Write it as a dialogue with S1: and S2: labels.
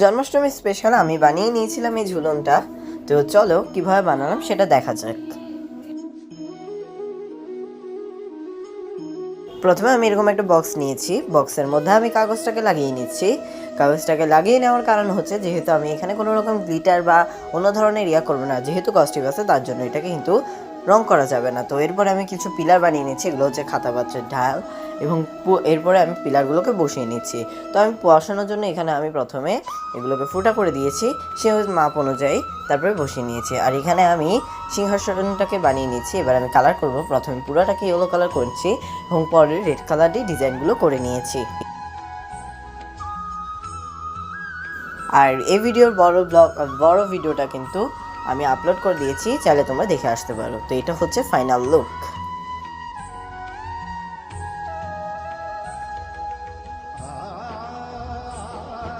S1: Janmashtami special আমি বানিয়ে নিয়েছিলাম এই ঝুলনটা। তো চলো কিভাবে বানালাম সেটা দেখা যাক। প্রথমে আমি এরকম একটা বক্স নিয়েছি, বক্সের মধ্যে আমি কাগজটাকে লাগিয়ে নিচ্ছি। কাগজটাকে লাগিয়ে নেওয়ার কারণ হচ্ছে যেহেতু আমি এখানে কোনো রকম গ্লিটার বা অন্য ধরনের করবো না, যেহেতু কস্টিউম আছে তার জন্য এটাকে কিন্তু রং করা যাবে না। তো এরপরে আমি কিছু পিলার বানিয়ে নিচ্ছি, এগুলো হচ্ছে খাতা পাত্রের ঢাল, এবং এরপরে আমি পিলারগুলোকে বসিয়ে নিচ্ছি। তো আমি বসানোর জন্য এখানে আমি প্রথমে এগুলোকে ফুটা করে দিয়েছি, সে মাপ অনুযায়ী তারপরে বসিয়ে নিয়েছি। আর এখানে আমি সিংহাসনটাকে বানিয়ে নিচ্ছি। এবার আমি কালার করব, প্রথমে পুরোটাকে ইয়েলো কালার করছি এবং পরে রেড কালার দিয়ে ডিজাইনগুলো করে নিয়েছি। আর এই ভিডিওর বড় ভিডিওটা কিন্তু আমি আপলোড করে দিয়েছি, চাইলে তোমরা দেখে আসতে পারো। তো এটা হচ্ছে ফাইনাল লুক।